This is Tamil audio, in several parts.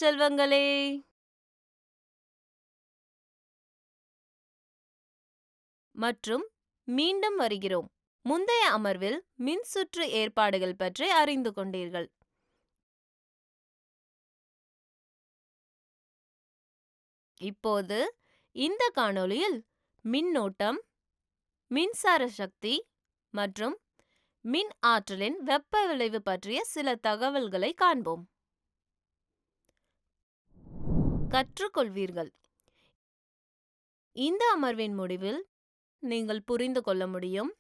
செல்வங்களே! மற்றும் மீண்டும் வருகிறோம். முந்தைய அமர்வில் மின்சுற்று ஏற்பாடுகள் பற்றி அறிந்து கொண்டீர்கள். இப்போது இந்த காணொளியில் மின்னோட்டம், மின்சார சக்தி மற்றும் மின் ஆற்றலின் வெப்ப விளைவு பற்றிய சில தகவல்களை காண்போம். கற்றுக்கொள்வீர்கள். இந்த அமர்வின் முடிவில் நீங்கள் புரிந்து கொள்ள முடியும்.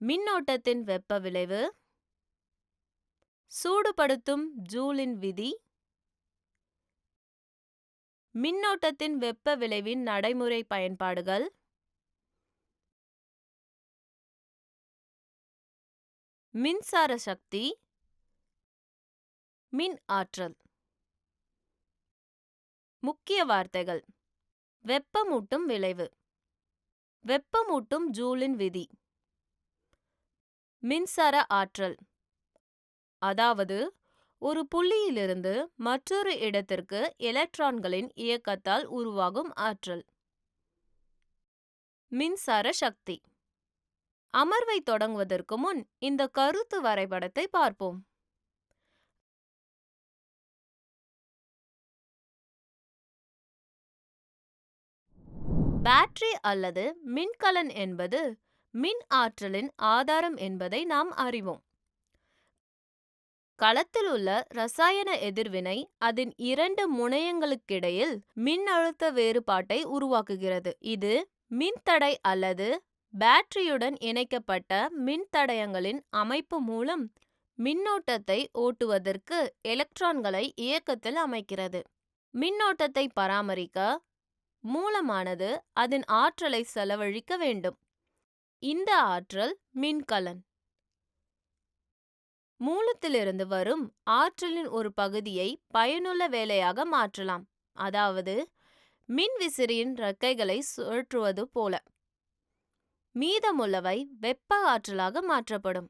மின்னோட்டத்தின் வெப்ப விளைவு, சூடுபடுத்தும் ஜூலின் விதி, மின்னோட்டத்தின் வெப்ப விளைவின் நடைமுறை பயன்பாடுகள், மின்சார சக்தி, மின் ஆற்றல். முக்கிய வார்த்தைகள்: வெப்பமூட்டும் விளைவு, வெப்பமூட்டும் ஜூலின் விதி, மின்சார ஆற்றல், அதாவது ஒரு புள்ளியிலிருந்து மற்றொரு இடத்திற்கு எலக்ட்ரான்களின் இயக்கத்தால் உருவாகும் ஆற்றல். மின்சார சக்தி. அமர்வை தொடங்குவதற்கு முன் இந்த கருத்து வரைபடத்தை பார்ப்போம். பேட்டரி அல்லது மின்கலன் என்பது மின் ஆற்றலின் ஆதாரம் என்பதை நாம் அறிவோம். களத்தில் உள்ள ரசாயன எதிர்வினை அதன் இரண்டு முனையங்களுக்கிடையில் மின்னழுத்த வேறுபாட்டை உருவாக்குகிறது. இது மின்தடை அல்லது பேட்டரியுடன் இணைக்கப்பட்ட மின்தடயங்களின் அமைப்பு மூலம் மின்னோட்டத்தை ஓட்டுவதற்கு எலக்ட்ரான்களை இயக்கத்தில் அமைக்கிறது. மின்னோட்டத்தை பராமரிக்க மூலமானது அதன் ஆற்றலை செலவழிக்க வேண்டும். இந்த ஆற்றல் மின்கலன். மூலத்திலிருந்து வரும் ஆற்றலின் ஒரு பகுதியை பயனுள்ள வேலையாக மாற்றலாம், அதாவது மின் விசிறியின் இறக்கைகளை சுழற்றுவது போல. மீதமுள்ளவை வெப்ப ஆற்றலாக மாற்றப்படும்.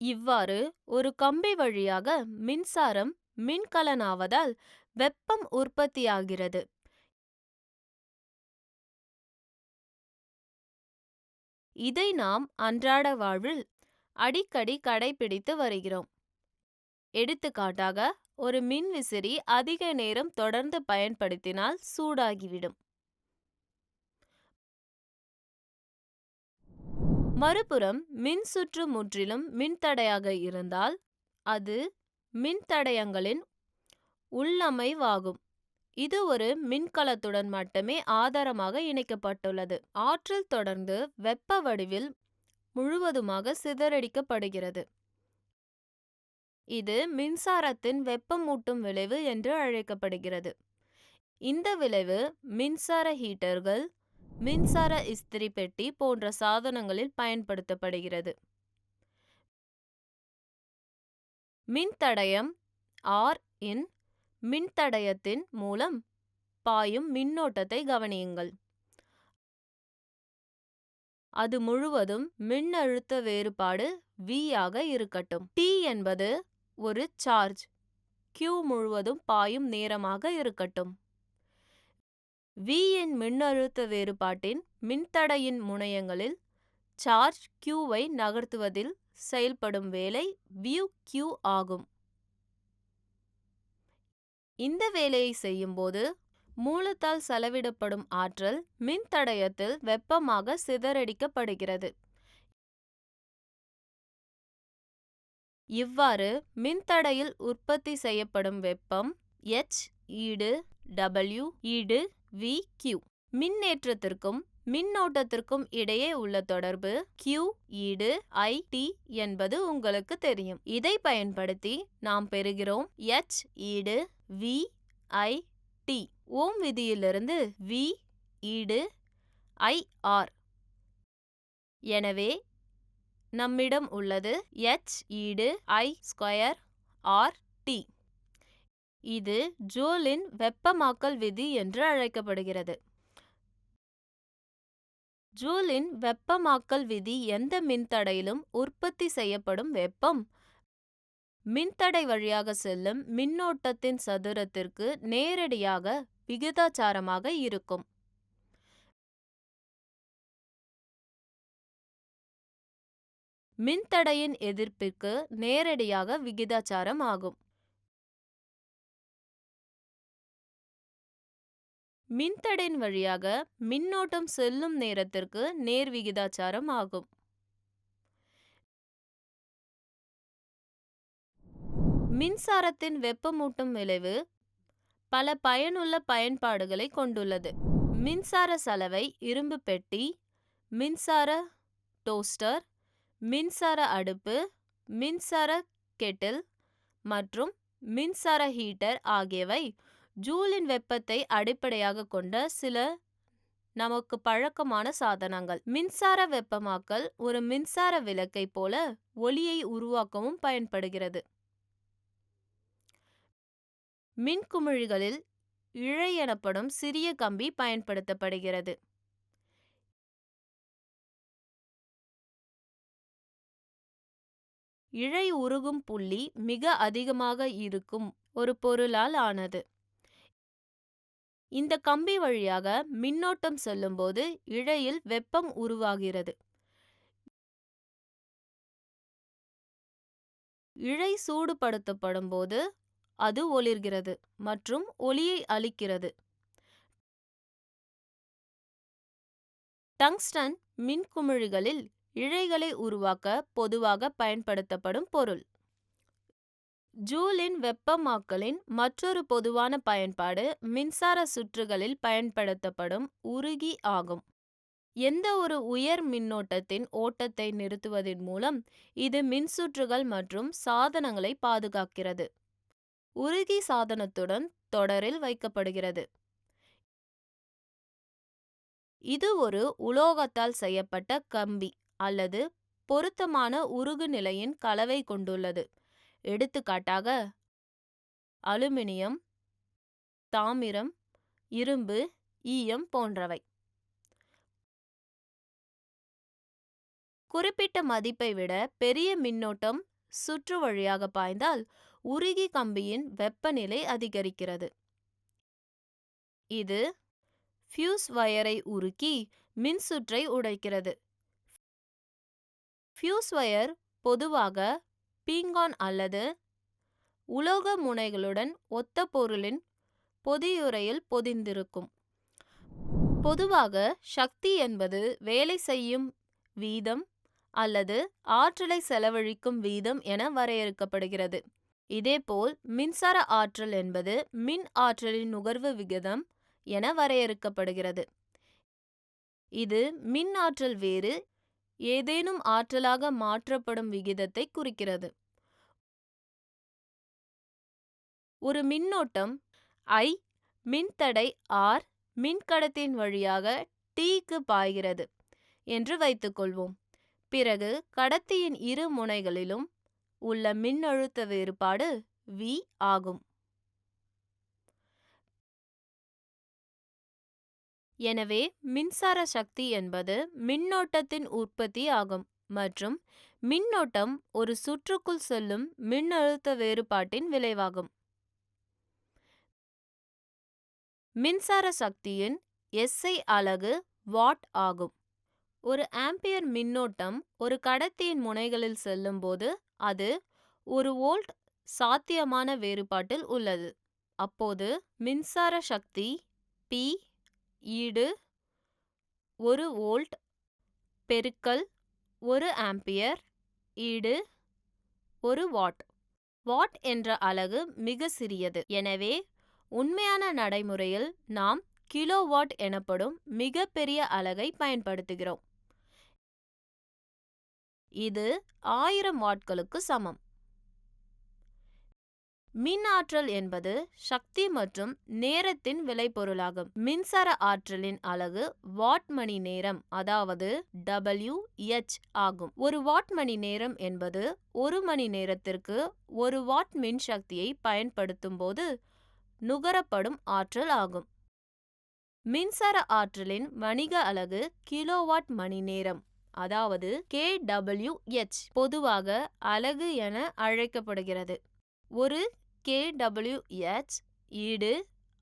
இவ்வாறு ஒரு கம்பி வழியாக மின்சாரம் மின்கலனாவதால் வெப்பம் உற்பத்தியாகிறது. இதை நாம் அன்றாட வாழ்வில் அடிக்கடி கடைபிடித்து வருகிறோம். எடுத்துக்காட்டாக, ஒரு மின்விசிறி அதிக நேரம் தொடர்ந்து பயன்படுத்தினால் சூடாகிவிடும். மறுபுறம் மின்சுற்று முற்றிலும் மின்தடையாக இருந்தால் அது மின்தடயங்களின் உள்ளமைவாகும். இது ஒரு மின்கலத்துடன் மட்டுமே ஆதாரமாக இணைக்கப்பட்டுள்ளது. ஆற்றல் தொடர்ந்து வெப்ப வடிவில் முழுவதுமாக சிதறடிக்கப்படுகிறது. இது மின்சாரத்தின் வெப்பமூட்டும் விளைவு என்று அழைக்கப்படுகிறது. இந்த விளைவு மின்சார ஹீட்டர்கள், மின்சார இஸ்திரி பெட்டி போன்ற சாதனங்களில் பயன்படுத்தப்படுகிறது. மின்தடயம் R இன் மின்தடயத்தின் மூலம் பாயும் மின்னோட்டத்தை கவனியுங்கள். அது முழுவதும் மின்னழுத்த வேறுபாடு V ஆக இருக்கட்டும். T என்பது ஒரு சார்ஜ் Q முழுவதும் பாயும் நேரமாக இருக்கட்டும். V இன் மின்னழுத்த வேறுபாட்டின் மின்தடையின் முனையங்களில் சார்ஜ் Q-வை நகர்த்துவதில் செயல்படும் வேலை VQ ஆகும். இந்த வேலையை செய்யும்போது மூலத்தால் செலவிடப்படும் ஆற்றல் மின்தடயத்தில் வெப்பமாக சிதறடிக்கப்படுகிறது. இவ்வாறு மின்தடையில் உற்பத்தி செய்யப்படும் வெப்பம் H ஈடு W ஈடு VQ. மின்னேற்றத்திற்கும் மின்னோட்டத்திற்கும் இடையே உள்ள தொடர்பு Q ஈடு IT என்பது உங்களுக்கு தெரியும். இதை பயன்படுத்தி நாம் பெறுகிறோம் H ஈடு VIT. ஓம் விதியிலிருந்து V ஈடு IR. எனவே நம்மிடம் உள்ளது H ஈடு I ஸ்கொயர் RT. இது ஜூலின் வெப்பமாக்கல் விதி என்று அழைக்கப்படுகிறது. ஜூலின் வெப்பமாக்கல் விதி எந்த மின்தடையிலும் உற்பத்தி செய்யப்படும் வெப்பம் மின்தடை வழியாக செல்லும் மின்னோட்டத்தின் சதுரத்திற்கு நேரடியாக விகிதாசாரமாக இருக்கும். மின்தடையின் எதிர்ப்பிற்கு நேரடியாக விகிதாசாரம் ஆகும். மின்தடையின் வழியாக மின்னோட்டம் செல்லும் நேரத்திற்கு நேர் விகிதாசாரம் ஆகும். மின்சாரத்தின் வெப்பமூட்டும் விளைவு பல பயனுள்ள பயன்பாடுகளை கொண்டுள்ளது. மின்சார சலவை இரும்பு பெட்டி, மின்சார டோஸ்டர், மின்சார அடுப்பு, மின்சார கெட்டில் மற்றும் மின்சார ஹீட்டர் ஆகியவை ஜூலின் வெப்பத்தை அடிப்படையாக கொண்ட சில நமக்கு பழக்கமான சாதனங்கள். மின்சார வெப்பமாக்கல் ஒரு மின்சார விளக்கை போல ஒளியை உருவாக்கவும் பயன்படுகிறது. மின்குமிழிகளில் இழை எனப்படும் சிறிய கம்பி பயன்படுத்தப்படுகிறது. இழை உருகும் புள்ளி மிக அதிகமாக இருக்கும் ஒரு பொருளால் ஆனது. இந்த கம்பி வழியாக மின்னோட்டம் செல்லும்போது இழையில் வெப்பம் உருவாகிறது. இழை சூடுபடுத்தப்படும் போது அது ஒளிர்கிறது மற்றும் ஒளியை அளிக்கிறது. டங்ஸ்டன் மின்குமிழிகளில் இழைகளை உருவாக்க பொதுவாக பயன்படுத்தப்படும் பொருள். ஜூலின் வெப்பமாக்கலின் மற்றொரு பொதுவான பயன்பாடு மின்சார சுற்றுகளில் பயன்படுத்தப்படும் உருகி ஆகும். எந்த ஒரு உயர் மின்னோட்டத்தின் ஓட்டத்தை நிறுத்துவதன் மூலம் இது மின்சுற்றுகள் மற்றும் சாதனங்களை பாதுகாக்கிறது. உருகி சாதனத்துடன் தொடரில் வைக்கப்படுகிறது. இது ஒரு உலோகத்தால் செய்யப்பட்ட கம்பி அல்லது பொருத்தமான உருகு நிலையின் கலவை கொண்டுள்ளது. எடுத்துக்காட்டாக அலுமினியம், தாமிரம், இரும்பு, ஈயம் போன்றவை. குறிப்பிட்ட மதிப்பை விட பெரிய மின்னோட்டம் சுற்று வழியாக பாய்ந்தால் உருகி கம்பியின் வெப்பநிலை அதிகரிக்கிறது. இது ஃபியூஸ் வயரை உருக்கி மின்சுற்றை உடைக்கிறது. ஃபியூஸ் வயர் பொதுவாக பீங்கான் அல்லது உலோக முனைகளுடன் ஒத்த பொருளின் பொதியுறையில் பொதிந்திருக்கும். பொதுவாக சக்தி என்பது வேலை செய்யும் வீதம் அல்லது ஆற்றலை செலவழிக்கும் வீதம் என வரையறுக்கப்படுகிறது. இதேபோல் மின்சார ஆற்றல் என்பது மின் ஆற்றலின் நுகர்வு விகிதம் என வரையறுக்கப்படுகிறது. இது மின் ஆற்றல் வேறு ஏதேனும் ஆற்றலாக மாற்றப்படும் விகிதத்தை குறிக்கிறது. ஒரு மின்னோட்டம் I மின்தடை R மின்கடத்தின் வழியாக Tக்கு பாய்கிறது என்று வைத்துக்கொள்வோம். பிறகு கடத்தியின் இரு முனைகளிலும் உள்ள மின்னழுத்த வேறுபாடு V ஆகும். எனவே மின்சார சக்தி என்பது மின்னோட்டத்தின் உற்பத்தி ஆகும் மற்றும் மின்னோட்டம் ஒரு சுற்றுக்குள் செல்லும் மின்னழுத்த வேறுபாட்டின் விளைவாகும். மின்சார சக்தியின் SI அலகு வாட் ஆகும். ஒரு ஆம்பியர் மின்னோட்டம் ஒரு கடத்தியின் முனைகளில் செல்லும்போது அது 1 வோல்ட் சாத்தியமான வேறுபாட்டில் உள்ளது. அப்போது மின்சார சக்தி P ஈடு 1 வோல்ட் பெருக்கல் 1 ஆம்பியர் ஈடு 1 வாட். வாட் என்ற அலகு மிக சிறியது. எனவே உண்மையான நடைமுறையில் நாம் கிலோவாட் எனப்படும் மிக பெரிய அலகை பயன்படுத்துகிறோம். இது 1000 வாட்களுக்கு சமம். மின் ஆற்றல் என்பது சக்தி மற்றும் நேரத்தின் விளைபொருளாகும். மின்சார ஆற்றலின் அலகு வாட் மணி நேரம், அதாவது Wh ஆகும். ஒரு வாட் மணி நேரம் என்பது ஒரு மணி நேரத்திற்கு 1 வாட் மின் சக்தியை பயன்படுத்தும் போது நுகரப்படும் ஆற்றல் ஆகும். மின்சார ஆற்றலின் வணிக அலகு கிலோவாட் மணி நேரம் அதாவது kWh பொதுவாக அலகு என அழைக்கப்படுகிறது. ஒரு kWh ஈடு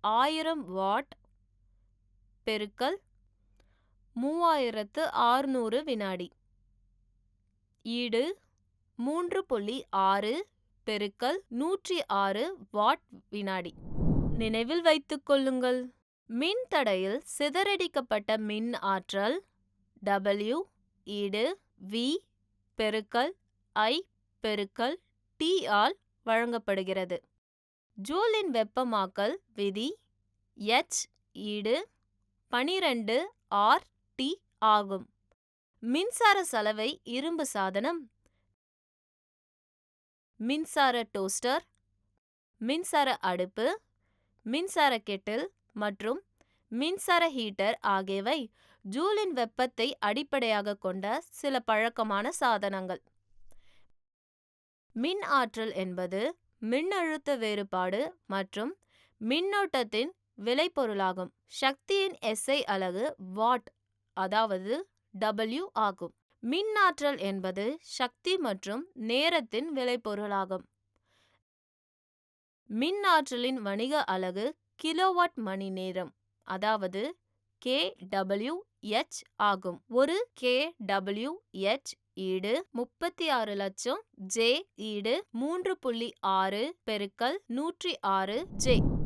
1000 வாட் பெருக்கல் 3600 வினாடி ஈடு 3.6 பெருக்கல் 106 வாட் வினாடி. நினைவில் வைத்துக் கொள்ளுங்கள். மின்தடையில் சிதறடிக்கப்பட்ட மின் ஆற்றல் W ஈடு V பெருக்கல் I பெருக்கல் T ஆல் வழங்கப்படுகிறது. ஜூலின் வெப்பமாக்கல் விதி H ஈடு 12 RT ஆகும். மின்சார சலவை இரும்பு சாதனம் மின்சார டோஸ்டர், மின்சார அடுப்பு, மின்சார கெட்டில் மற்றும் மின்சார ஹீட்டர் ஆகியவை ஜூலின் வெப்பத்தை அடிப்படையாக கொண்ட சில பழக்கமான சாதனங்கள். மின் ஆற்றல் என்பது மின்னழுத்த வேறுபாடு மற்றும் மின்னோட்டத்தின் விளைபொருளாகும். சக்தியின் SI அலகு வாட் அதாவது W ஆகும். மின் ஆற்றல் என்பது சக்தி மற்றும் நேரத்தின் விளைபொருளாகும். மின் ஆற்றலின் வணிக அலகு கிலோவாட் மணி நேரம் அதாவது kWh ஆகும். ஒரு kWh ஈடு 36 லட்சம் J ஈடு 3.6 பெருக்கல் 106 J.